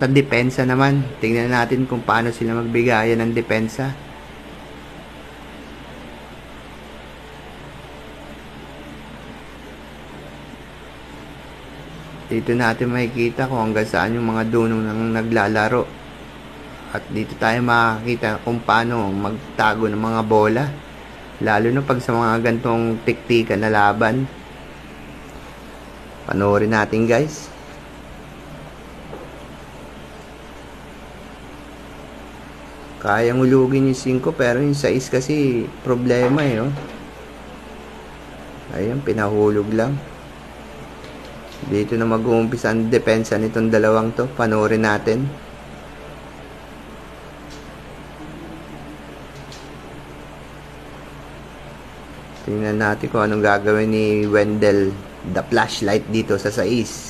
Sa depensa naman, tingnan natin kung paano sila magbigayan ng depensa. Dito natin makikita kung hanggang saan yung mga dunong nang naglalaro. At dito tayo makakita kung paano magtago ng mga bola. Lalo na pag sa mga gantong tiktikan na laban. Panoorin natin guys. Kayang ulugin yung 5 pero yung 6 kasi problema eh. Oh. Ayun, pinahulog lang. Dito na mag-uumpisa ang depensa nitong dalawang to. Panoorin natin. Tingnan natin kung anong gagawin ni Wendell the flashlight dito sa 6.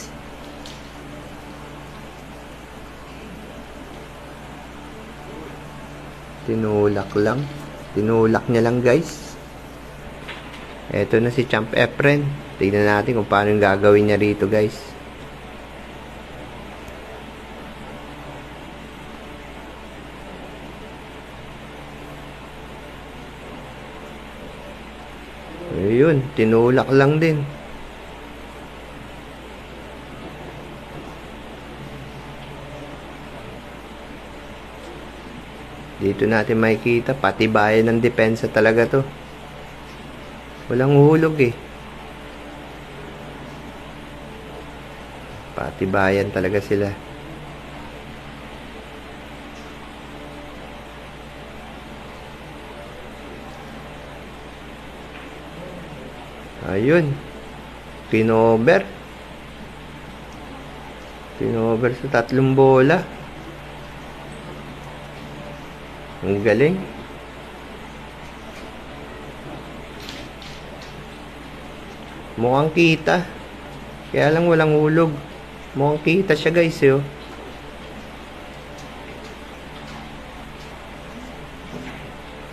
Tinulak niya lang guys. Eto na si Champ Efren. Tignan natin kung paano yung gagawin niya rito guys. Ayun, tinulak lang din. Dito natin makikita, patibayan ng depensa talaga to. Walang hulog eh. Patibayan talaga sila. Ayun. Pinover sa 3 bola. Ang galing. Mukhang kita. Kaya lang walang hulog. Mukhang kita siya guys yo.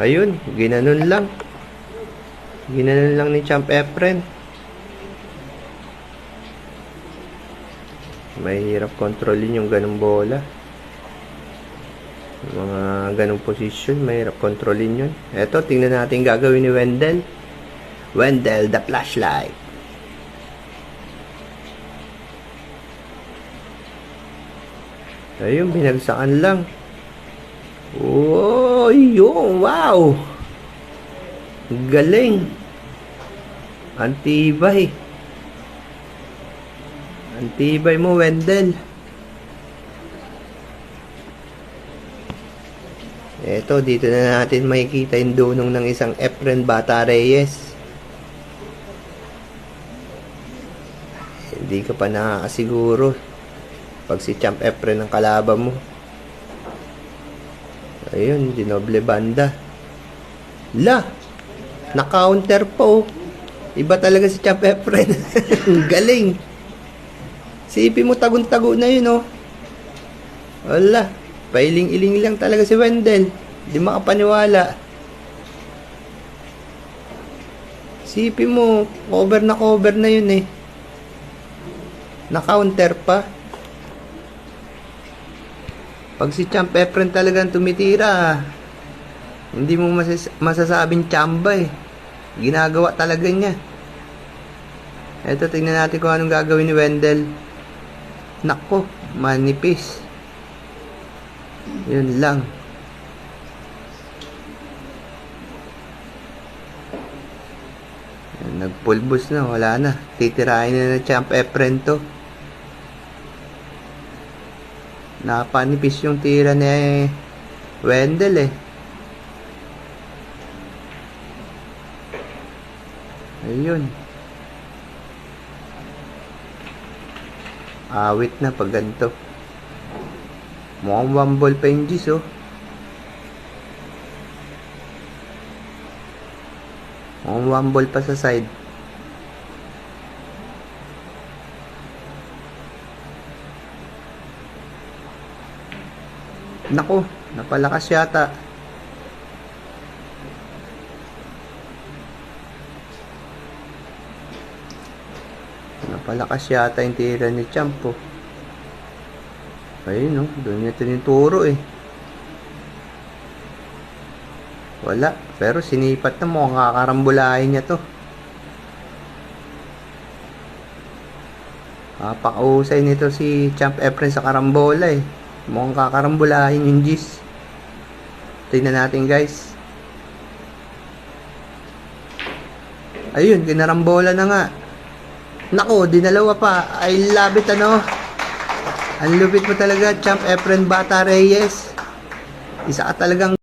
Ayun, ginanon lang. Ginanon lang ni Champ Efren. Mahirap kontrolin yung ganung bola. Mga ganung posisyon, mahirap kontrolin yun. Eto, tingnan natin gagawin ni Wendell. Wendell the flashlight. Ayun, binagsakan lang. Oh, yun, wow. Galing. Antibay. Antibay mo, Wendell. Eto, dito na natin makikita yung dunong ng isang Efren Bata Reyes. Hindi ka pa nakakasiguro pag si Champ Efren ang kalaban mo. Ayun, dinoble banda. La! Na-counter po. Iba talaga si Champ Efren. Galing. Sipi mo tagun-tago na yun, oh. Wala. Pailing-iling lang talaga si Wendell. Di makapaniwala. Sipi mo, cover na yun eh. Na-counter pa. Pag si Champ Efren talagang tumitira, hindi mo masasabing chamba eh. Ginagawa talaga niya. Eto, tingnan natin kung anong gagawin ni Wendell. Nako, manipis. Yun lang. Nagpulbos na, wala na. Titirahin na ng Champ Efren to. Napanipis yung tira ni Wendell eh. Ayun. Awit na pag ganito. Mukhang 1 ball pa yung G's oh. Mukhang 1 ball pa sa side. Nako, napalakas yata. Napalakas yata yung tira ni Champ oh. Ayun, no? Doon niya tinuturo eh. Wala. Pero sinipat na mo. Kakarambulahin niya to. Napakausay nito si Champ Efren sa karambola eh. Mukhang kakarambulahin yung Gis. Tingnan natin guys. Ayun, kinarambola na nga. Nako, dinalawa pa. I love it ano. Ang lupit mo talaga, Champ Efren Bata Reyes. Isa ka talagang